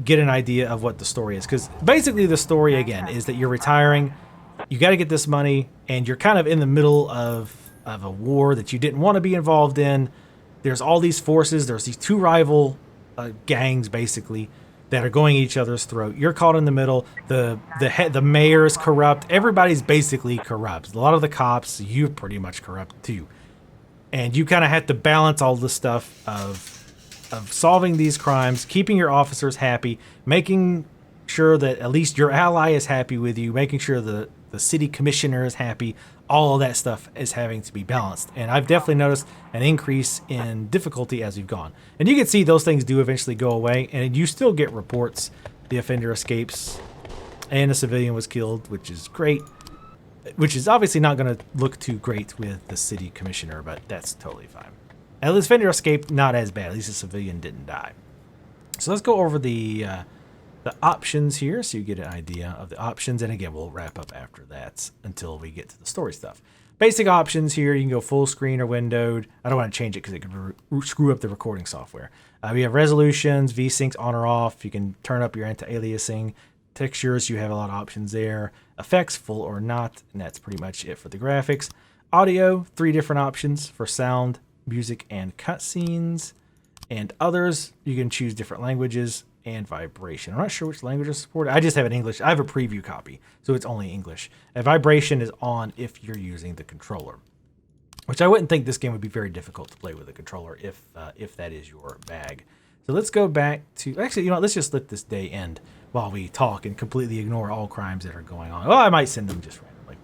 get an idea of what the story is. Because basically the story, again, is that you're retiring, you got to get this money, and you're kind of in the middle of a war that you didn't want to be involved in. There's all these forces. There's these two rival gangs, basically, that are going each other's throat. You're caught in the middle. The mayor is corrupt. Everybody's basically corrupt. A lot of the cops, you're pretty much corrupt too. And you kind of have to balance all the stuff of solving these crimes, keeping your officers happy, making sure that at least your ally is happy with you, making sure the city commissioner is happy. All of that stuff is having to be balanced. And I've definitely noticed an increase in difficulty as we've gone. And you can see those things do eventually go away, and you still get reports. The offender escapes, and a civilian was killed, which is great. Which is obviously not going to look too great with the city commissioner, but that's totally fine. At least offender escaped, not as bad. At least the civilian didn't die. So let's go over the options here so you get an idea of the options. And again, we'll wrap up after that until we get to the story stuff. Basic options here, you can go full screen or windowed. I don't want to change it because it could screw up the recording software. We have resolutions, VSyncs on or off. You can turn up your anti-aliasing. Textures, you have a lot of options there. Effects, full or not, and that's pretty much it for the graphics. Audio, 3 different options for sound, music, and cutscenes. And others, you can choose different languages and vibration. I'm not sure which language is supported. I just have it in English. I have a preview copy, so it's only English. And vibration is on if you're using the controller, which I wouldn't think this game would be very difficult to play with a controller if that is your bag. So let's go back to, actually, you know what, let's just let this day end while we talk and completely ignore all crimes that are going on. Well, I might send them just randomly.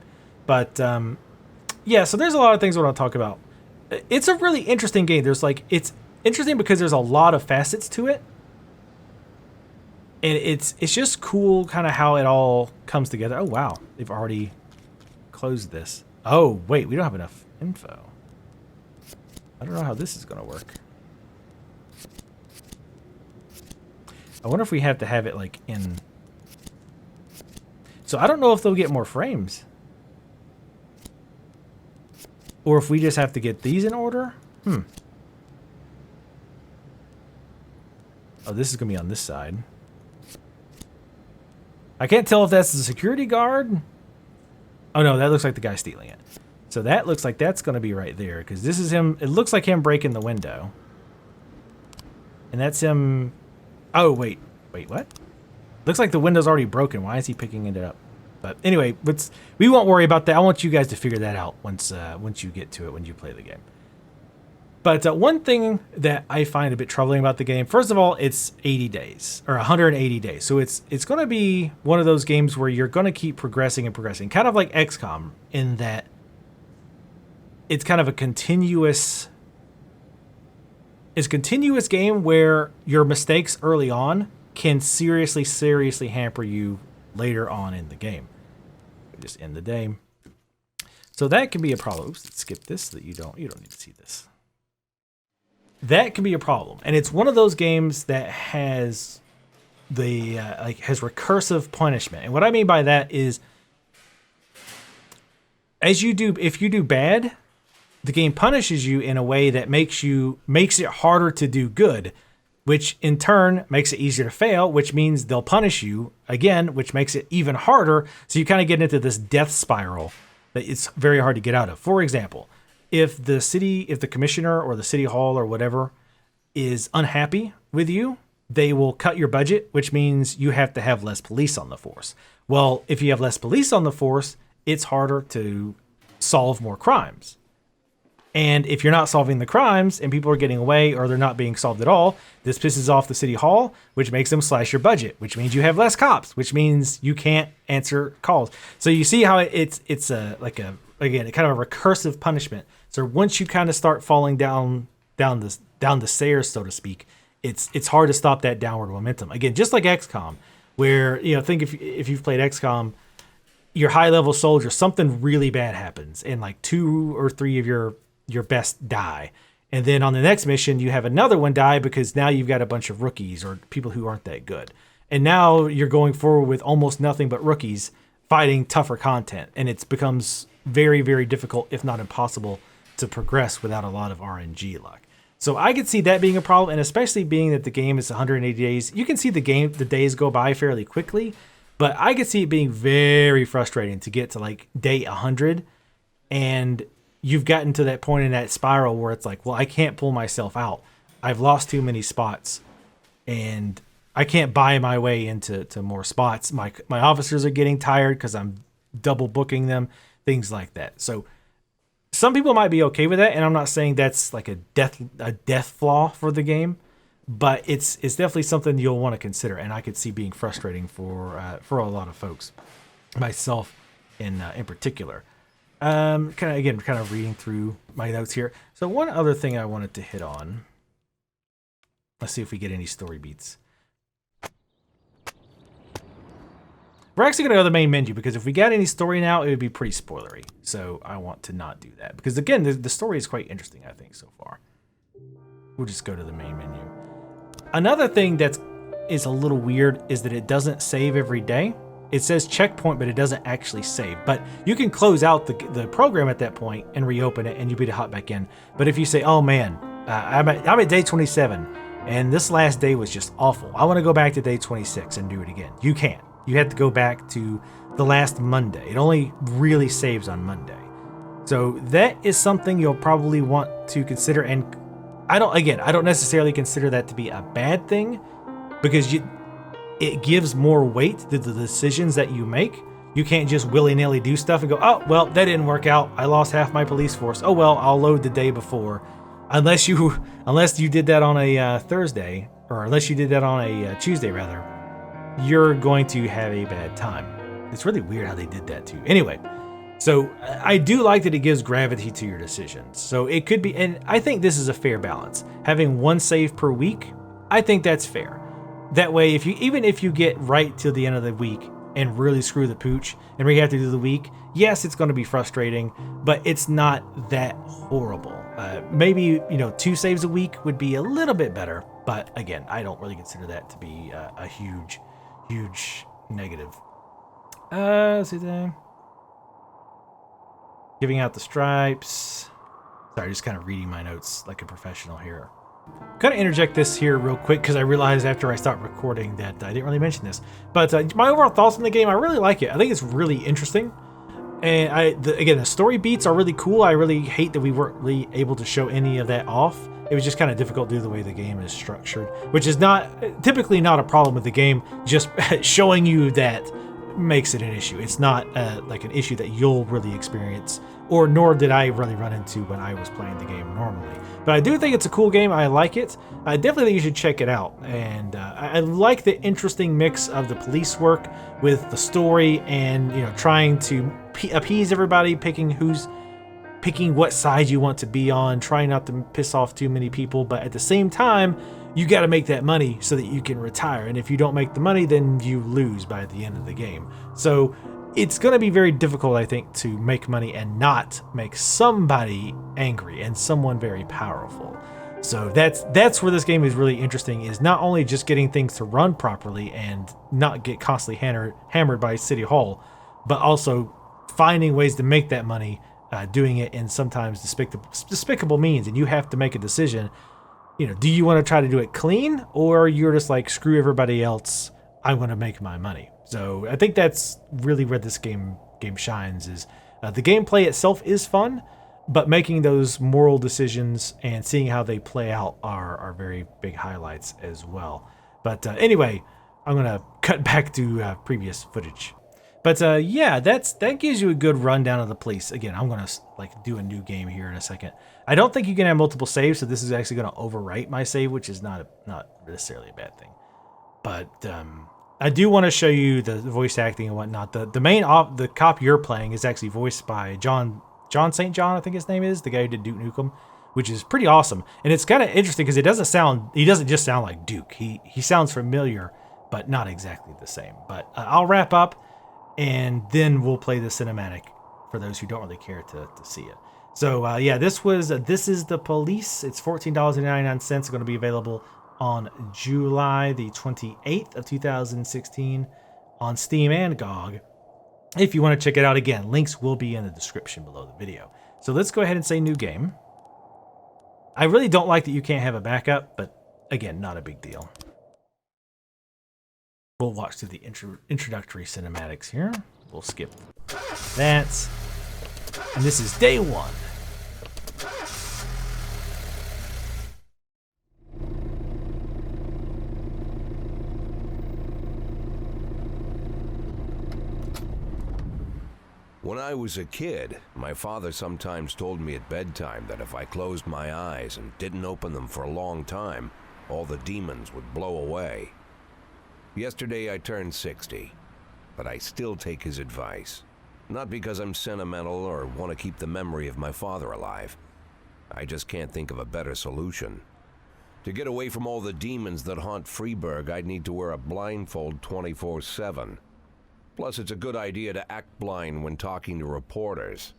But, yeah, so there's a lot of things I want to talk about. It's a really interesting game. It's interesting because there's a lot of facets to it. And it's just cool kind of how it all comes together. Oh, wow. They've already closed this. Oh, wait, we don't have enough info. I don't know how this is going to work. I wonder if we have to have it like in. So I don't know if they'll get more frames. Or if we just have to get these in order. Oh, this is going to be on this side. I can't tell if that's the security guard. Oh no, that looks like the guy stealing it. So that looks like that's going to be right there because this is him. It looks like him breaking the window. And that's him. Oh, wait, what? Looks like the window's already broken. Why is he picking it up? But anyway, we won't worry about that. I want you guys to figure that out once you get to it, when you play the game. But one thing that I find a bit troubling about the game, first of all, it's 80 days or 180 days. So it's going to be one of those games where you're going to keep progressing and progressing, kind of like XCOM, in that it's kind of a continuous game where your mistakes early on can seriously hamper you later on in the game. Just end the day. So that can be a problem. Oops, let's skip this so that you don't need to see this. That can be a problem, and it's one of those games that has has recursive punishment. And what I mean by that is, if you do bad, the game punishes you in a way that makes it harder to do good, which in turn makes it easier to fail, which means they'll punish you again, which makes it even harder. So you kind of get into this death spiral that it's very hard to get out of. For example, if the commissioner or the city hall or whatever is unhappy with you, they will cut your budget, which means you have to have less police on the force. Well, if you have less police on the force, it's harder to solve more crimes. And if you're not solving the crimes and people are getting away or they're not being solved at all, this pisses off the city hall, which makes them slash your budget, which means you have less cops, which means you can't answer calls. So you see how it's kind of a recursive punishment. So once you kind of start falling down the stairs, so to speak, it's hard to stop that downward momentum. Again, just like XCOM, where think if you've played XCOM, your high level soldier, something really bad happens, and like 2 or 3 of your best die, and then on the next mission you have another one die because now you've got a bunch of rookies or people who aren't that good, and now you're going forward with almost nothing but rookies fighting tougher content, and it becomes very, very difficult, if not impossible, to progress without a lot of RNG luck. So I could see that being a problem, and especially being that the game is 180 days, you can see the days go by fairly quickly, but I could see it being very frustrating to get to like day 100 and you've gotten to that point in that spiral where it's like, well, I can't pull myself out. I've lost too many spots and I can't buy my way into more spots. My officers are getting tired because I'm double booking them, things like that. So some people might be okay with that, and I'm not saying that's like a death flaw for the game, but it's definitely something you'll want to consider, and I could see being frustrating for a lot of folks, myself in particular. Kind of reading through my notes here. So one other thing I wanted to hit on. Let's see if we get any story beats. We're actually going to go to the main menu because if we got any story now, it would be pretty spoilery. So I want to not do that because, again, the story is quite interesting, I think, so far. We'll just go to the main menu. Another thing that is a little weird is that it doesn't save every day. It says checkpoint, but it doesn't actually save. But you can close out the program at that point and reopen it, and you'll be able to hop back in. But if you say, oh, man, I'm at day 27, and this last day was just awful. I want to go back to day 26 and do it again. You can't. You have to go back to the last Monday. It only really saves on Monday. So that is something you'll probably want to consider. And I don't necessarily consider that to be a bad thing because it gives more weight to the decisions that you make. You can't just willy-nilly do stuff and go, oh, well, that didn't work out. I lost half my police force. Oh, well, I'll load the day before. Unless you did that on a Thursday, or unless you did that on a Tuesday, rather. You're going to have a bad time. It's really weird how they did that too. Anyway, so I do like that it gives gravity to your decisions. So it could be, and I think this is a fair balance. Having one save per week, I think that's fair. That way, even if you get right to the end of the week and really screw the pooch and we have to do the week, yes, it's going to be frustrating, but it's not that horrible. Maybe 2 saves a week would be a little bit better, but again, I don't really consider that to be a huge negative. Let's see there. Giving out the stripes. Sorry, just kind of reading my notes like a professional here. I'm going to interject this here real quick because I realized after I stopped recording that I didn't really mention this. But my overall thoughts on the game, I really like it. I think it's really interesting. And again, the story beats are really cool. I really hate that we weren't really able to show any of that off. It was just kind of difficult due to the way the game is structured, which is typically not a problem with the game. Just showing you that makes it an issue. It's not like an issue that you'll really experience, or nor did I really run into when I was playing the game normally. But I do think it's a cool game. I like it. I definitely think you should check it out. And I like the interesting mix of the police work with the story, and trying to appease everybody, picking what side you want to be on, trying not to piss off too many people, but at the same time, you got to make that money so that you can retire. And if you don't make the money, then you lose by the end of the game. So it's going to be very difficult, I think, to make money and not make somebody angry and someone very powerful. So that's where this game is really interesting, is not only just getting things to run properly and not get constantly hammered by City Hall, but also finding ways to make that money, doing it in sometimes despicable means. And you have to make a decision. Do you want to try to do it clean, or you're just like, screw everybody else, I want to make my money? So I think that's really where this game shines. Is the gameplay itself is fun, but making those moral decisions and seeing how they play out are very big highlights as well. But anyway, I'm gonna cut back to previous footage. But yeah, that gives you a good rundown of the police. Again, I'm gonna do a new game here in a second. I don't think you can have multiple saves, so this is actually gonna overwrite my save, which is not necessarily a bad thing. But I do want to show you the voice acting and whatnot. The cop you're playing is actually voiced by John St. John, I think his name is, the guy who did Duke Nukem, which is pretty awesome. And it's kind of interesting because he doesn't just sound like Duke. He sounds familiar, but not exactly the same. But I'll wrap up, and then we'll play the cinematic for those who don't really care to see it. So yeah, this is The Police. It's $14.99. It's going to be available on July the 28th of 2016 on Steam and GOG. If you want to check it out, again, links will be in the description below the video. So let's go ahead and say new game. I really don't like that you can't have a backup, but again, not a big deal. We'll watch through the introductory cinematics here. We'll skip that. And this is day one. When I was a kid, my father sometimes told me at bedtime that if I closed my eyes and didn't open them for a long time, all the demons would blow away. Yesterday I turned 60, but I still take his advice. Not because I'm sentimental or want to keep the memory of my father alive. I just can't think of a better solution. To get away from all the demons that haunt Freeburg, I'd need to wear a blindfold 24/7. Plus, it's a good idea to act blind when talking to reporters.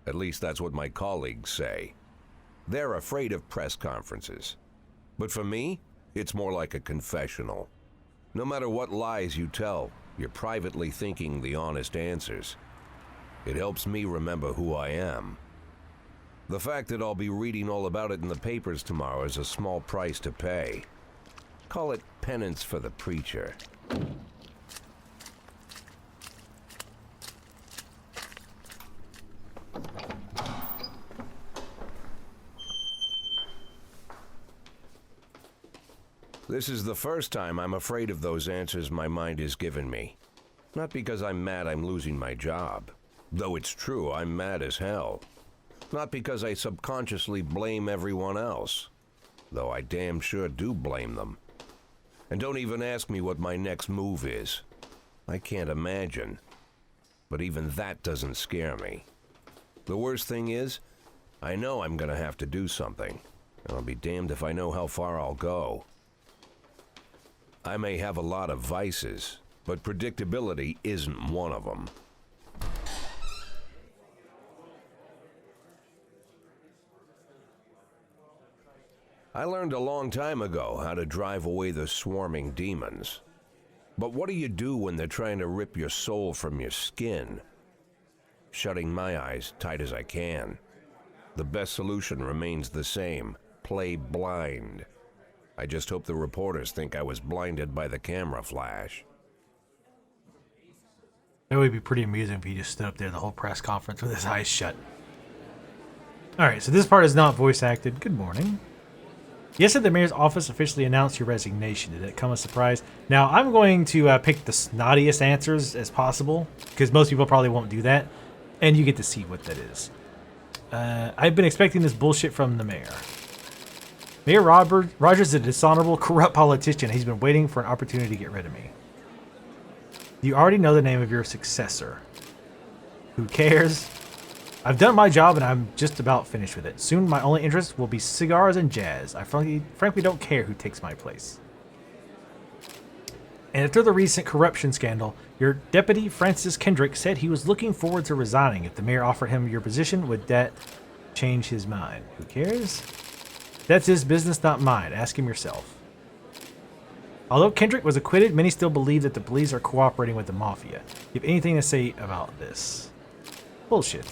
At least that's what my colleagues say. They're afraid of press conferences. But for me, it's more like a confessional. No matter what lies you tell, you're privately thinking the honest answers. It helps me remember who I am. The fact that I'll be reading all about it in the papers tomorrow is a small price to pay. Call it penance for the preacher. This is the first time I'm afraid of those answers my mind has given me. Not because I'm mad I'm losing my job. Though it's true, I'm mad as hell. Not because I subconsciously blame everyone else. Though I damn sure do blame them. And don't even ask me what my next move is. I can't imagine. But even that doesn't scare me. The worst thing is, I know I'm gonna have to do something. And I'll be damned if I know how far I'll go. I may have a lot of vices, but predictability isn't one of them. I learned a long time ago how to drive away the swarming demons. But what do you do when they're trying to rip your soul from your skin? Shutting my eyes tight as I can. The best solution remains the same: play blind. I just hope the reporters think I was blinded by the camera flash. That would be pretty amusing if he just stood up there the whole press conference with his eyes shut. Alright, so this part is not voice acted. Good morning. Yesterday, the mayor's office officially announced your resignation. Did it come as a surprise? Now, I'm going to pick the snottiest answers as possible, because most people probably won't do that, and you get to see what that is. I've been expecting this bullshit from the mayor. Mayor Rogers is a dishonorable, corrupt politician. He's been waiting for an opportunity to get rid of me. You already know the name of your successor. Who cares? I've done my job and I'm just about finished with it. Soon my only interest will be cigars and jazz. I frankly don't care who takes my place. And after the recent corruption scandal, your deputy, Francis Kendrick, said he was looking forward to resigning. If the mayor offered him your position, would that change his mind? Who cares? That's his business, not mine. Ask him yourself. Although Kendrick was acquitted, many still believe that the police are cooperating with the mafia. You have anything to say about this? Bullshit.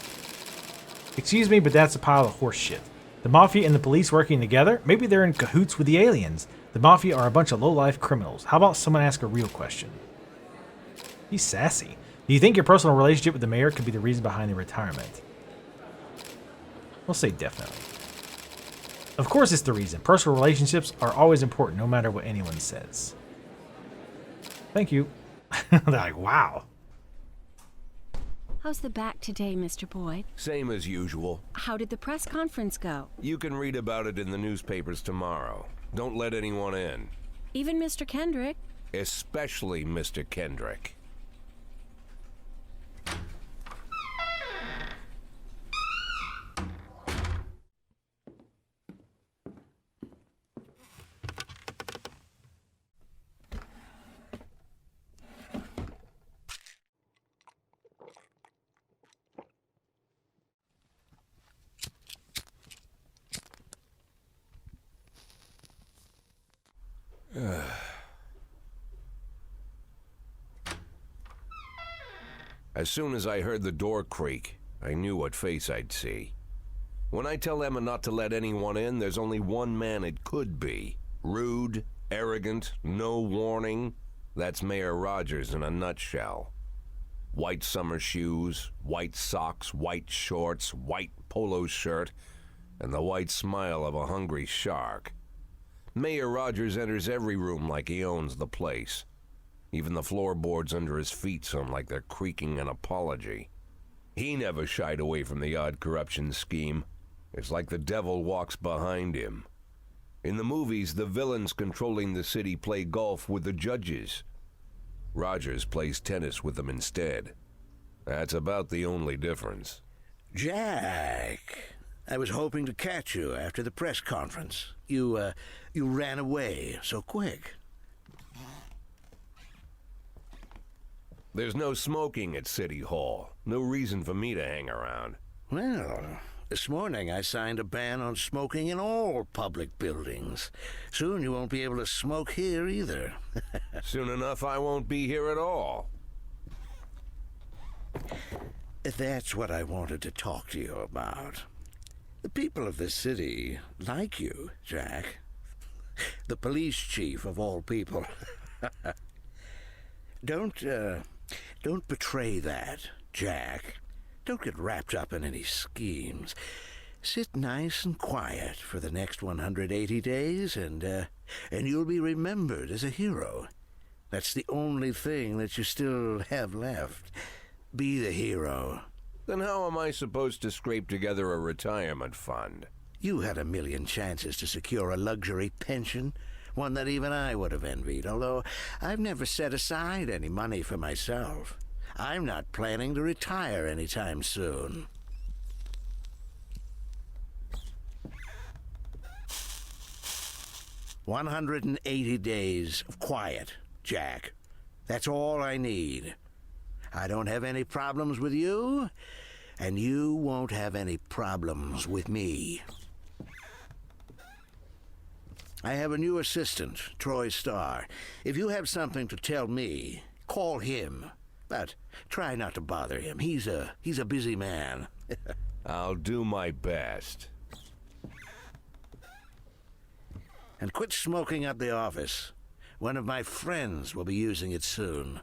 Excuse me, but that's a pile of horse shit. The mafia and the police working together? Maybe they're in cahoots with the aliens. The mafia are a bunch of low-life criminals. How about someone ask a real question? He's sassy. Do you think your personal relationship with the mayor could be the reason behind the retirement? We'll say definitely. Of course it's the reason. Personal relationships are always important, no matter what anyone says. Thank you. They're like, wow. How's the back today, Mr. Boyd? Same as usual. How did the press conference go? You can read about it in the newspapers tomorrow. Don't let anyone in. Even Mr. Kendrick? Especially Mr. Kendrick. As soon as I heard the door creak, I knew what face I'd see. When I tell Emma not to let anyone in, there's only one man it could be. Rude, arrogant, no warning. That's Mayor Rogers in a nutshell. White summer shoes, white socks, white shorts, white polo shirt, and the white smile of a hungry shark. Mayor Rogers enters every room like he owns the place. Even the floorboards under his feet sound like they're creaking an apology. He never shied away from the odd corruption scheme. It's like the devil walks behind him. In the movies, the villains controlling the city play golf with the judges. Rogers plays tennis with them instead. That's about the only difference. Jack, I was hoping to catch you after the press conference. You ran away so quick. There's no smoking at City Hall. No reason for me to hang around. Well, this morning I signed a ban on smoking in all public buildings. Soon you won't be able to smoke here either. Soon enough, I won't be here at all. That's what I wanted to talk to you about. The people of this city like you, Jack. The police chief of all people. Don't betray that, Jack. Don't get wrapped up in any schemes. Sit nice and quiet for the next 180 days, and you'll be remembered as a hero. That's the only thing that you still have left. Be the hero. Then how am I supposed to scrape together a retirement fund? You had a million chances to secure a luxury pension, one that even I would have envied, although I've never set aside any money for myself. I'm not planning to retire anytime soon. "180 days of quiet, Jack. That's all I need. I don't have any problems with you, and you won't have any problems with me. I have a new assistant, Troy Starr. If you have something to tell me, call him. But try not to bother him. He's a busy man." I'll do my best. "And quit smoking at the office. One of my friends will be using it soon."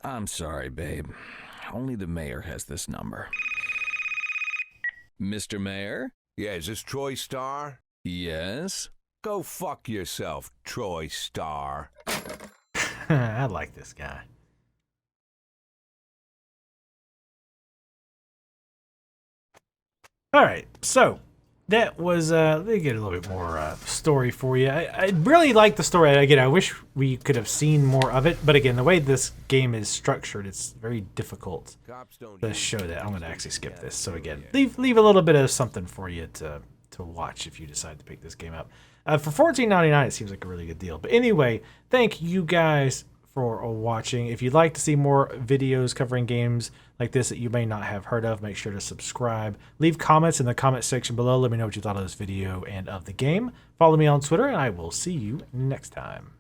I'm sorry, babe. Only the mayor has this number. Mr. Mayor? Yeah, is this Troy Star? Yes? Go fuck yourself, Troy Star. I like this guy. All right, so that was they get a little bit more story for you. I really like the story. Again, I wish we could have seen more of it, but again, the way this game is structured, it's very difficult to show that. I'm going to actually skip this. So again, leave a little bit of something for you to watch if you decide to pick this game up. For $14.99, it seems like a really good deal. But anyway, thank you guys for watching. If you'd like to see more videos covering games like this that you may not have heard of, make sure to subscribe. Leave comments in the comment section below. Let me know what you thought of this video and of the game. Follow me on Twitter, and I will see you next time.